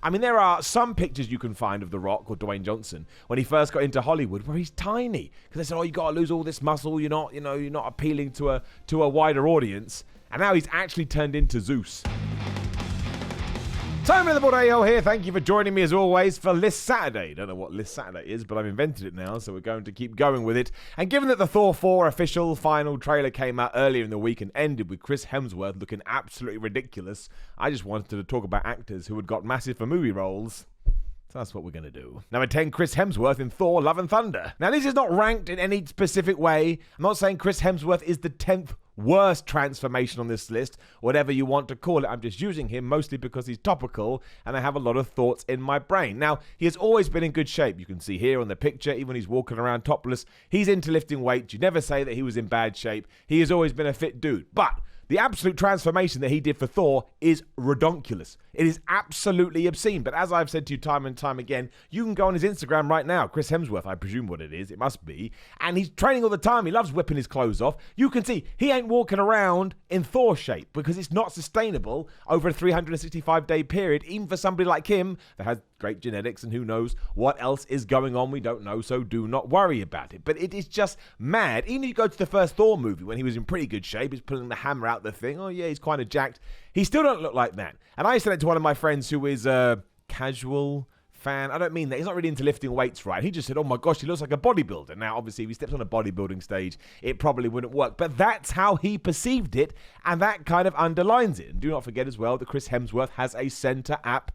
I mean, there are some pictures you can find of The Rock or Dwayne Johnson when he first got into Hollywood where he's tiny. Because they said, oh, you got to lose all this muscle. You're not appealing to a wider audience. And now he's actually turned into Zeus. Simon the Bordeaux here. Thank you for joining me as always for List Saturday. Don't know what List Saturday is, but I've invented it now, so we're going to keep going with it. And given that the Thor 4 official final trailer came out earlier in the week and ended with Chris Hemsworth looking absolutely ridiculous, I just wanted to talk about actors who had got massive for movie roles. So that's what we're going to do. Number 10, Chris Hemsworth in Thor Love and Thunder. Now, this is not ranked in any specific way. I'm not saying Chris Hemsworth is the 10th worst transformation on this list, whatever you want to call it. I'm just using him mostly because he's topical and I have a lot of thoughts in my brain. Now, he has always been in good shape. You can see here on the picture, even when he's walking around topless, he's into lifting weights. You never say that he was in bad shape. He has always been a fit dude. But the absolute transformation that he did for Thor is redonkulous. It is absolutely obscene. But as I've said to you time and time again, you can go on his Instagram right now, Chris Hemsworth, I presume what it is. It must be. And he's training all the time. He loves whipping his clothes off. You can see he ain't walking around in Thor shape because it's not sustainable over a 365-day period, even for somebody like him that has great genetics and who knows what else is going on. We don't know, so do not worry about it. But it is just mad. Even if you go to the first Thor movie when he was in pretty good shape, he's pulling the hammer out the thing. Oh yeah, he's kind of jacked. He still don't look like that. And I said it to one of my friends who is a casual fan. I don't mean that. He's not really into lifting weights, right? He just said, oh my gosh, he looks like a bodybuilder. Now, obviously, if he steps on a bodybuilding stage, it probably wouldn't work. But that's how he perceived it, and that kind of underlines it. And do not forget as well that Chris Hemsworth has a Center app,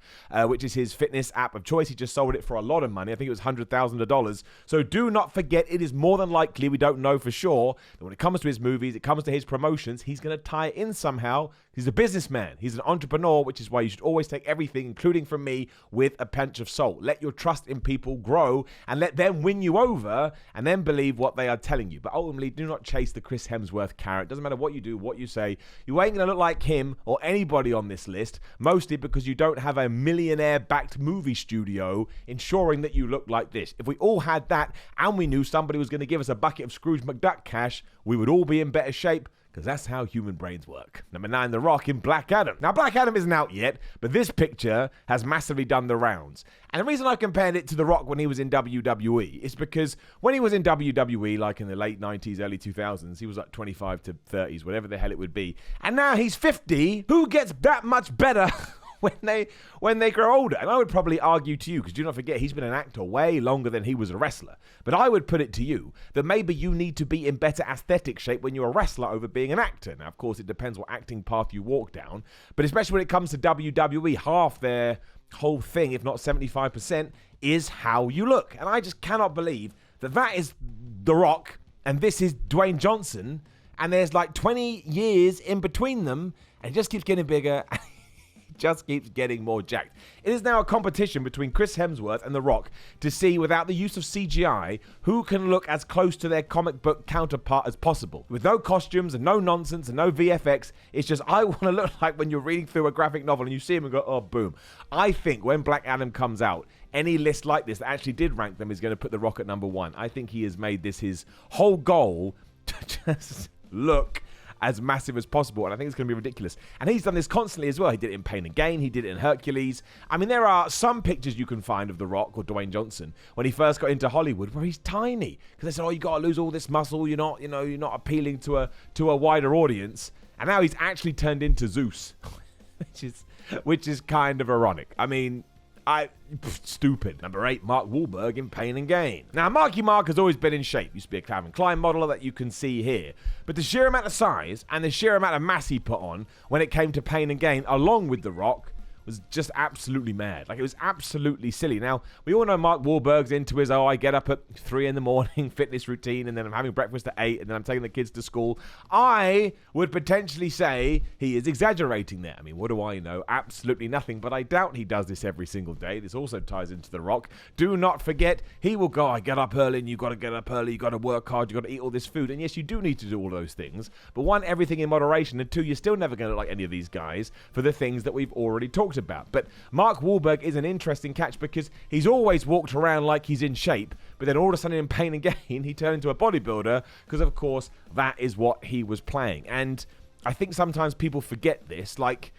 which is his fitness app of choice. He just sold it for a lot of money. I think it was $100,000. So do not forget, it is more than likely, we don't know for sure, that when it comes to his movies, it comes to his promotions, he's going to tie it in somehow. He's a businessman. He's an entrepreneur, which is why you should always take everything, including from me, with a pinch of salt. Let your trust in people grow and let them win you over and then believe what they are telling you. But ultimately, do not chase the Chris Hemsworth carrot. Doesn't matter what you do, what you say. You ain't going to look like him or anybody on this list, mostly because you don't have a millionaire-backed movie studio ensuring that you look like this. If we all had that and we knew somebody was going to give us a bucket of Scrooge McDuck cash, we would all be in better shape, because that's how human brains work. Number 9, The Rock in Black Adam. Now, Black Adam isn't out yet, but this picture has massively done the rounds. And the reason I compared it to The Rock when he was in WWE is because when he was in WWE, like in the late 90s, early 2000s, he was like 25 to 30s, whatever the hell it would be. And now he's 50. Who gets that much better when they grow older? And I would probably argue to you, because do not forget, he's been an actor way longer than he was a wrestler. But I would put it to you that maybe you need to be in better aesthetic shape when you're a wrestler over being an actor. Now, of course, it depends what acting path you walk down. But especially when it comes to WWE, half their whole thing, if not 75%, is how you look. And I just cannot believe that that is The Rock and this is Dwayne Johnson. And there's like 20 years in between them. And it just keeps getting bigger. Just keeps getting more jacked. It is now a competition between Chris Hemsworth and The Rock to see, without the use of CGI, who can look as close to their comic book counterpart as possible. With no costumes and no nonsense and no VFX, it's just, I want to look like when you're reading through a graphic novel and you see him and go, oh, boom. I think when Black Adam comes out, any list like this that actually did rank them is going to put The Rock at number 1. I think he has made this his whole goal to just look as massive as possible, and I think it's going to be ridiculous. And he's done this constantly as well. He did it in Pain and Gain. He did it in Hercules. I mean, there are some pictures you can find of The Rock or Dwayne Johnson when he first got into Hollywood where he's tiny, because they said, oh, you got to lose all this muscle. You're not appealing to a wider audience. And now he's actually turned into Zeus, which is kind of ironic. I mean, stupid. Number 8, Mark Wahlberg in Pain and Gain. Now, Marky Mark has always been in shape. Used to be a Calvin Klein model that you can see here. But the sheer amount of size and the sheer amount of mass he put on when it came to Pain and Gain, along with The Rock, was just absolutely mad. Like, it was absolutely silly. Now, we all know Mark Wahlberg's into his, I get up at 3 in the morning fitness routine, and then I'm having breakfast at 8, and then I'm taking the kids to school. I would potentially say he is exaggerating there. I mean, what do I know? Absolutely nothing, but I doubt he does this every single day. This also ties into The Rock. Do not forget, he will go, I get up early, and you got to get up early, you got to work hard, you got to eat all this food. And yes, you do need to do all those things. But 1, everything in moderation, and 2, you're still never going to look like any of these guys for the things that we've already talked about. But Mark Wahlberg is an interesting catch because he's always walked around like he's in shape, but then all of a sudden in Pain and Gain, he turned into a bodybuilder because, of course, that is what he was playing. And I think sometimes people forget this. Like,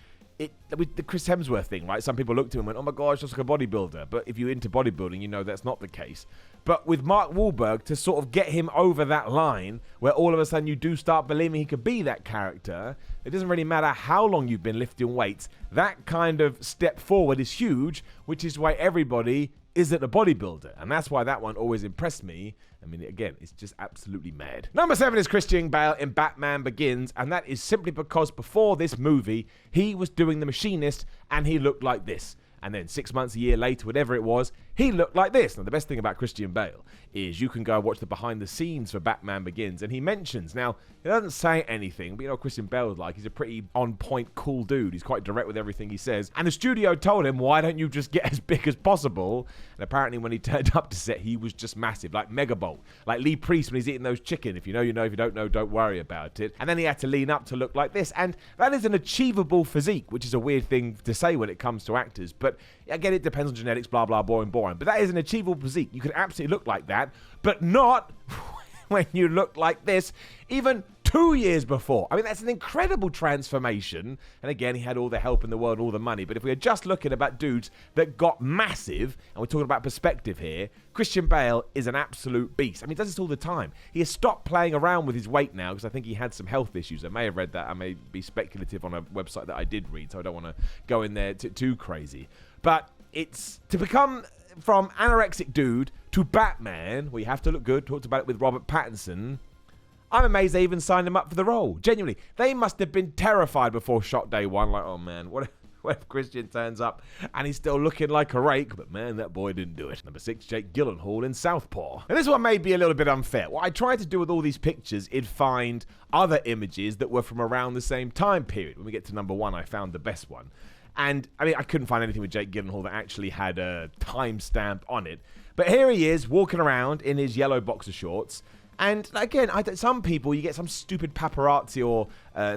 with the Chris Hemsworth thing, right? Some people looked at him and went, oh my gosh, looks like a bodybuilder. But if you're into bodybuilding, you know that's not the case. But with Mark Wahlberg, to sort of get him over that line where all of a sudden you do start believing he could be that character, it doesn't really matter how long you've been lifting weights. That kind of step forward is huge, which is why everybody isn't a bodybuilder. And that's why that one always impressed me. I mean, again, it's just absolutely mad. Number 7 is Christian Bale in Batman Begins, and that is simply because before this movie, he was doing The Machinist, and he looked like this. And then 6 months, a year later, whatever it was, he looked like this. Now, the best thing about Christian Bale is you can go watch the behind the scenes for Batman Begins, and he mentions, now, he doesn't say anything, but you know what Christian Bale's like. He's a pretty on-point, cool dude. He's quite direct with everything he says. And the studio told him, why don't you just get as big as possible? And apparently when he turned up to set, he was just massive, like Megabolt. Like Lee Priest when he's eating those chicken. If you know, you know. If you don't know, don't worry about it. And then he had to lean up to look like this. And that is an achievable physique, which is a weird thing to say when it comes to actors. But again, it depends on genetics, blah, blah, boring. But that is an achievable physique. You can absolutely look like that, but not when you look like this, even 2 years before. I mean, that's an incredible transformation. And again, he had all the help in the world, all the money. But if we're just looking about dudes that got massive, and we're talking about perspective here, Christian Bale is an absolute beast. I mean, he does this all the time. He has stopped playing around with his weight now because I think he had some health issues. I may have read that. I may be speculative on a website that I did read, so I don't want to go in there too crazy. But it's to become from anorexic dude to Batman, where you have to look good. Talked about it with Robert Pattinson. I'm amazed they even signed him up for the role. Genuinely, they must have been terrified before shot day one. Like, oh man, what if Christian turns up and he's still looking like a rake? But man, that boy didn't do it. Number 6, Jake Gyllenhaal in Southpaw. And this one may be a little bit unfair. What I tried to do with all these pictures is find other images that were from around the same time period. When we get to number 1, I found the best one. And, I mean, I couldn't find anything with Jake Gyllenhaal that actually had a timestamp on it. But here he is, walking around in his yellow boxer shorts. And, again, some people, you get some stupid paparazzi or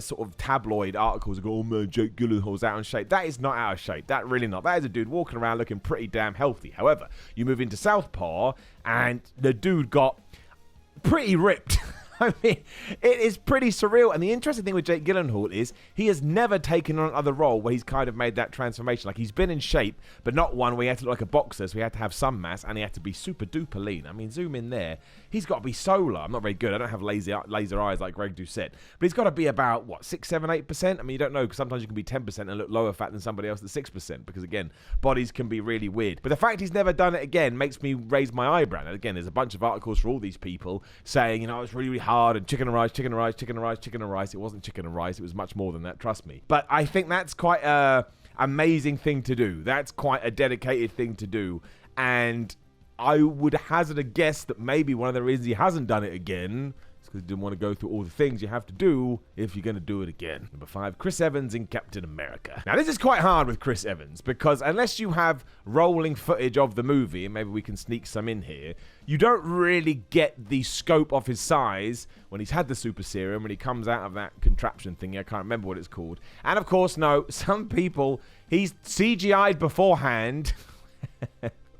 sort of tabloid articles that go, oh, man, Jake Gyllenhaal's out of shape. That is not out of shape. That really not. That is a dude walking around looking pretty damn healthy. However, you move into Southpaw, and the dude got pretty ripped. I mean, it is pretty surreal. And the interesting thing with Jake Gyllenhaal is he has never taken on another role where he's kind of made that transformation. Like, he's been in shape, but not one where he had to look like a boxer, so he had to have some mass, and he had to be super duper lean. I mean, zoom in there. He's got to be solar. I'm not very good. I don't have laser eyes like Greg Doucette. But he's got to be about, what, 6, 7, 8%? I mean, you don't know, because sometimes you can be 10% and look lower fat than somebody else that's 6%, because, again, bodies can be really weird. But the fact he's never done it again makes me raise my eyebrow. And again, there's a bunch of articles for all these people saying, you know, it's really, really hard, and chicken and rice, chicken and rice, chicken and rice, chicken and rice. It wasn't chicken and rice. It was much more than that, trust me. But I think that's quite a amazing thing to do. That's quite a dedicated thing to do. And I would hazard a guess that maybe one of the reasons he hasn't done it again is because he didn't want to go through all the things you have to do if you're going to do it again. Number 5, Chris Evans in Captain America. Now, this is quite hard with Chris Evans because unless you have rolling footage of the movie, and maybe we can sneak some in here, you don't really get the scope of his size when he's had the super serum, when he comes out of that contraption thing. I can't remember what it's called. And of course, no, some people, he's CGI'd beforehand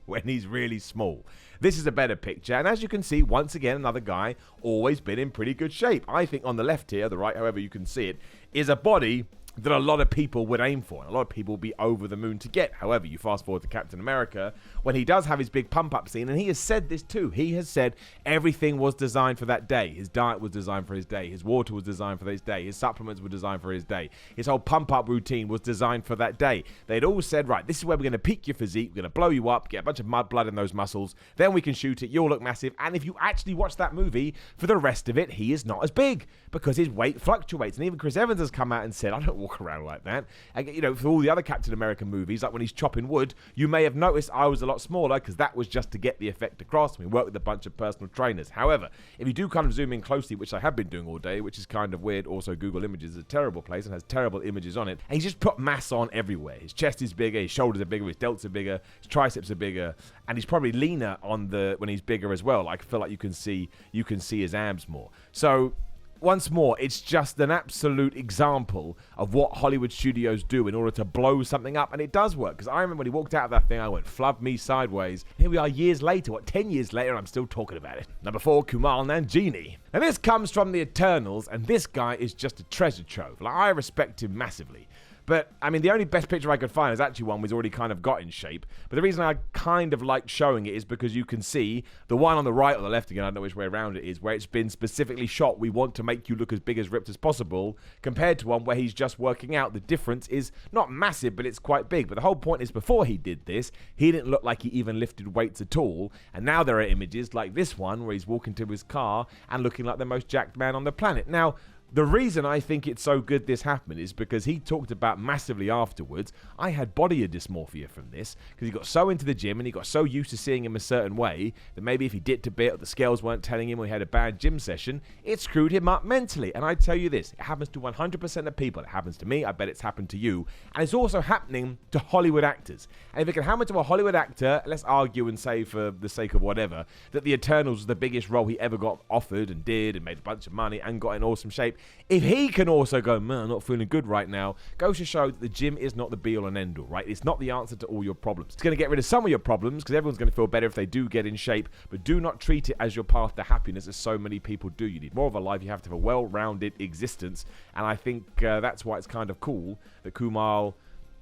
when he's really small. This is a better picture, and as you can see, once again, another guy always been in pretty good shape. I think on the left here, the right, however you can see it, is a body that a lot of people would aim for, and a lot of people would be over the moon to get. However, you fast forward to Captain America, when he does have his big pump-up scene, and he has said this too. He has said everything was designed for that day. His diet was designed for his day. His water was designed for his day. His supplements were designed for his day. His whole pump-up routine was designed for that day. They'd all said, right, this is where we're going to peak your physique. We're going to blow you up, get a bunch of mud blood in those muscles. Then we can shoot it. You'll look massive. And if you actually watch that movie, for the rest of it, he is not as big because his weight fluctuates. And even Chris Evans has come out and said, I don't walk around like that. And, you know, for all the other Captain America movies, like when he's chopping wood, you may have noticed I was a lot smaller because that was just to get the effect across. We worked with a bunch of personal trainers. However, if you do kind of zoom in closely, which I have been doing all day, which is kind of weird. Also, Google Images is a terrible place and has terrible images on it. And he's just put mass on everywhere. His chest is bigger, his shoulders are bigger, his delts are bigger, his triceps are bigger, and he's probably leaner on the when he's bigger as well. Like, I feel like you can see his abs more. So once more, it's just an absolute example of what Hollywood studios do in order to blow something up, and it does work. Because I remember when he walked out of that thing, I went, flub me sideways. Here we are years later, 10 years later, and I'm still talking about it. Number 4, Kumar Nanjini. Now this comes from the Eternals, and this guy is just a treasure trove. Like, I respect him massively. But, I mean, the only best picture I could find is actually one we've already kind of got in shape. But the reason I kind of like showing it is because you can see the one on the right or the left, again, I don't know which way around it is, where it's been specifically shot. We want to make you look as big as ripped as possible, compared to one where he's just working out. The difference is not massive, but it's quite big. But the whole point is, before he did this, he didn't look like he even lifted weights at all. And now there are images like this one where he's walking to his car and looking like the most jacked man on the planet. Now, the reason I think it's so good this happened is because he talked about massively afterwards, I had body dysmorphia from this, because he got so into the gym and he got so used to seeing him a certain way that maybe if he dipped a bit or the scales weren't telling him or he had a bad gym session, it screwed him up mentally. And I tell you this, it happens to 100% of people. It happens to me, I bet it's happened to you. And it's also happening to Hollywood actors. And if it can happen to a Hollywood actor, let's argue and say for the sake of whatever, that The Eternals was the biggest role he ever got offered and did and made a bunch of money and got in awesome shape. If he can also go, man, I'm not feeling good right now, goes to show that the gym is not the be-all and end-all, right? It's not the answer to all your problems. It's going to get rid of some of your problems, because everyone's going to feel better if they do get in shape, but do not treat it as your path to happiness, as so many people do. You need more of a life. You have to have a well-rounded existence, and I think that's why it's kind of cool that Kumar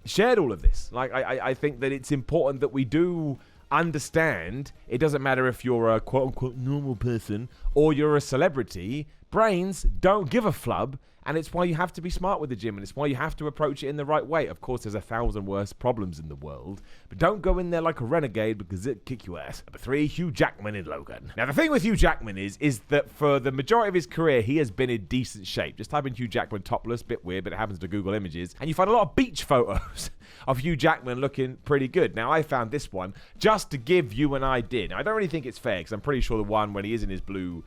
shared all of this. Like, I think that it's important that we do understand it doesn't matter if you're a quote-unquote normal person or you're a celebrity. Brains don't give a flub, and it's why you have to be smart with the gym, and it's why you have to approach it in the right way. Of course, there's 1,000 worse problems in the world, but don't go in there like a renegade, because it'll kick your ass. Number 3, Hugh Jackman in Logan. Now, the thing with Hugh Jackman is that for the majority of his career, he has been in decent shape. Just type in Hugh Jackman topless, bit weird, but it happens to Google Images, and you find a lot of beach photos of Hugh Jackman looking pretty good. Now, I found this one just to give you an idea. Now, I don't really think it's fair, because I'm pretty sure the one when he is in his blue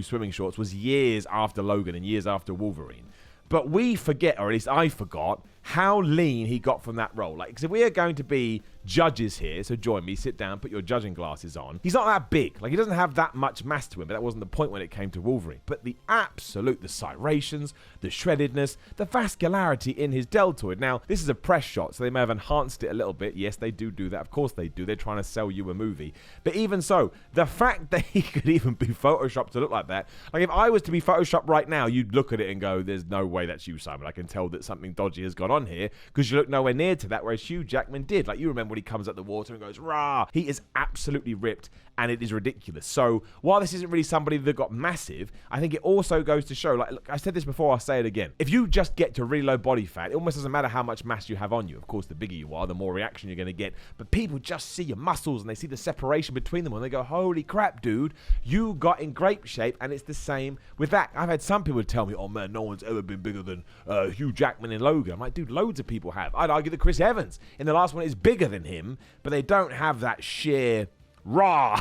swimming shorts was years after Logan and years after Wolverine. But we forget, or at least I forgot, how lean he got from that role. Like, because if we are going to be judges here, so join me, sit down, put your judging glasses on. He's not that big. Like, he doesn't have that much mass to him, but that wasn't the point when it came to Wolverine. But the striations, the shreddedness, the vascularity in his deltoid. Now, this is a press shot, so they may have enhanced it a little bit. Yes, they do that. Of course they do. They're trying to sell you a movie. But even so, the fact that he could even be photoshopped to look like that, like if I was to be photoshopped right now, you'd look at it and go, there's no way that's you, Simon. I can tell that something dodgy has gone on here, because you look nowhere near to that, whereas Hugh Jackman did. Like, you remember when he comes out the water and goes, rah! He is absolutely ripped, and it is ridiculous. So, while this isn't really somebody that got massive, I think it also goes to show, like, look, I said this before, I'll say it again. If you just get to really low body fat, it almost doesn't matter how much mass you have on you. Of course, the bigger you are, the more reaction you're going to get. But people just see your muscles, and they see the separation between them, and they go, holy crap, dude, you got in great shape. And it's the same with that. I've had some people tell me, oh man, no one's ever been bigger than Hugh Jackman in Logan. I'm like, dude, loads of people have. I'd argue that Chris Evans in the last one is bigger than him, but they don't have that sheer raw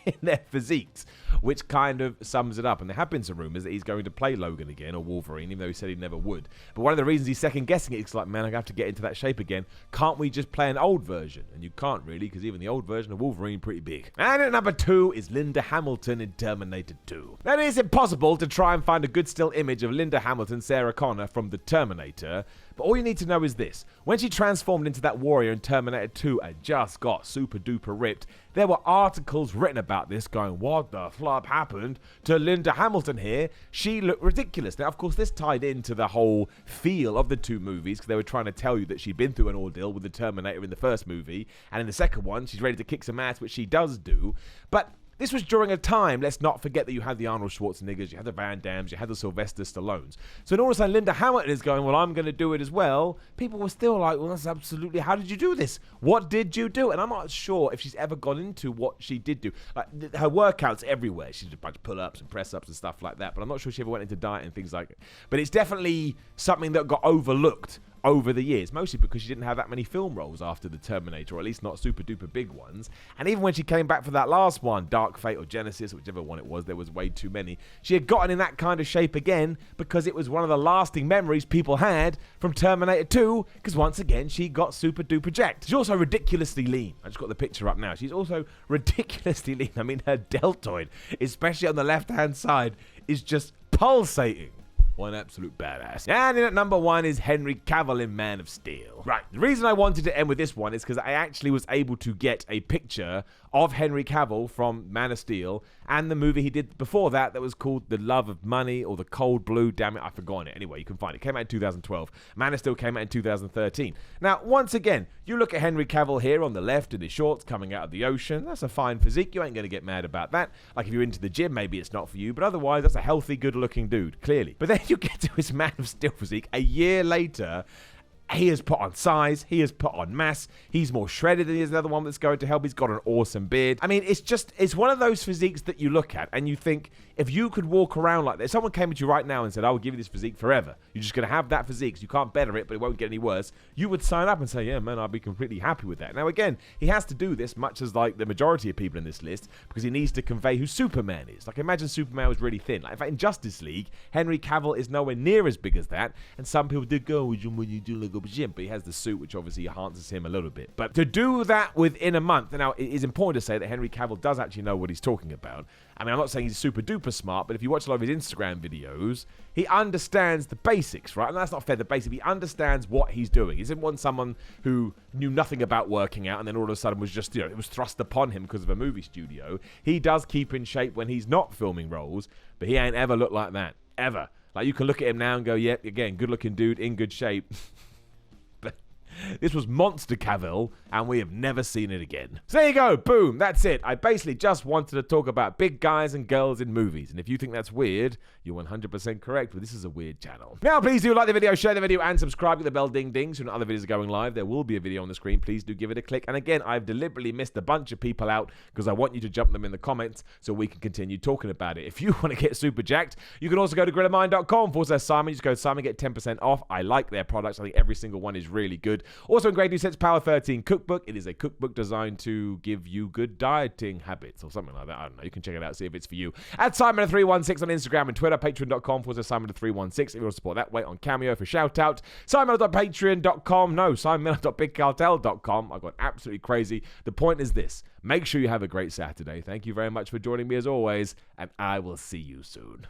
in their physiques, which kind of sums it up. And there have been some rumors that he's going to play Logan again, or Wolverine, even though he said he never would. But one of the reasons he's second guessing it is like, man, I have to get into that shape again. Can't we just play an old version? And you can't really, because even the old version of Wolverine pretty big. And at number 2 is Linda Hamilton in Terminator 2. Now, it is impossible to try and find a good still image of Linda Hamilton, Sarah Connor from The Terminator, but all you need to know is this. When she transformed into that warrior in Terminator 2 and just got super duper ripped, there were articles written about this going, what the flop happened to Linda Hamilton here? She looked ridiculous. Now, of course, this tied into the whole feel of the two movies, because they were trying to tell you that she'd been through an ordeal with the Terminator in the first movie, and in the second one, she's ready to kick some ass, which she does do. But this was during a time, let's not forget that you had the Arnold Schwarzeneggers, you had the Van Dammes, you had the Sylvester Stallones. So in all of a sudden, Linda Hamilton is going, well, I'm going to do it as well. People were still like, well, that's absolutely, how did you do this? What did you do? And I'm not sure if she's ever gone into what she did do. Like, her workouts everywhere. She did a bunch of pull-ups and press-ups and stuff like that, but I'm not sure she ever went into diet and things like that. But it's definitely something that got overlooked over the years, mostly because she didn't have that many film roles after the Terminator, or at least not super duper big ones. And even when she came back for that last one, Dark Fate or Genesis, whichever one it was, there was way too many. She had gotten in that kind of shape again because it was one of the lasting memories people had from Terminator 2, because once again, she got super duper jacked. She's also ridiculously lean. I just got the picture up now. She's also ridiculously lean. I mean, her deltoid, especially on the left-hand side, is just pulsating. One absolute badass. And in at number 1 is Henry Cavill in Man of Steel. Right, the reason I wanted to end with this one is because I actually was able to get a picture of Henry Cavill from Man of Steel and the movie he did before that was called The Love of Money or The Cold Blue. Damn it, I've forgotten it. Anyway, you can find it. It came out in 2012. Man of Steel came out in 2013. Now, once again, you look at Henry Cavill here on the left in his shorts coming out of the ocean. That's a fine physique. You ain't going to get mad about that. Like if you're into the gym, maybe it's not for you, but otherwise, that's a healthy, good-looking dude, clearly. But then you get to his Man of Steel physique a year later. He has put on size, he has put on mass, he's more shredded than the other one that's going to help, he's got an awesome beard. I mean, it's one of those physiques that you look at and you think, if you could walk around like this, someone came at you right now and said, I will give you this physique forever. You're just going to have that physique, so you can't better it, but it won't get any worse. You would sign up and say, yeah, man, I'd be completely happy with that. Now, again, he has to do this, much as like the majority of people in this list, because he needs to convey who Superman is. Like, imagine Superman was really thin. Like, in fact, in Justice League, Henry Cavill is nowhere near as big as that, and some people did go, when you do like a gym, but he has the suit, which obviously enhances him a little bit. But to do that within a month, now it is important to say that Henry Cavill does actually know what he's talking about. I mean, I'm not saying he's super duper smart, but if you watch a lot of his Instagram videos, he understands the basics, right? And that's not fair, the basics. He understands what he's doing. He isn't one someone who knew nothing about working out and then all of a sudden was just, it was thrust upon him because of a movie studio. He does keep in shape when he's not filming roles, but he ain't ever looked like that. Ever. Like, you can look at him now and go, yep, again, good looking dude, in good shape. This was Monster Cavill, and we have never seen it again. So there you go, boom, that's it. I basically just wanted to talk about big guys and girls in movies, and if you think that's weird, you're 100% correct, but this is a weird channel. Now, please do like the video, share the video, and subscribe to the bell ding ding so when other videos are going live, there will be a video on the screen. Please do give it a click. And again, I've deliberately missed a bunch of people out because I want you to jump them in the comments so we can continue talking about it. If you want to get super jacked, you can also go to grillermind.com/Simon. Just go to Simon, get 10% off. I like their products. I think every single one is really good. Also in great new sense, Power 13 Cookbook. It is a cookbook designed to give you good dieting habits or something like that. I don't know. You can check it out, see if it's for you. At Simon316 on Instagram and Twitter, patreon.com/Simon316 if you want to support that way on Cameo for shout out. Simon.patreon.com. No, Simon.bigcartel.com. I got absolutely crazy. The point is this. Make sure you have a great Saturday. Thank you very much for joining me as always, and I will see you soon.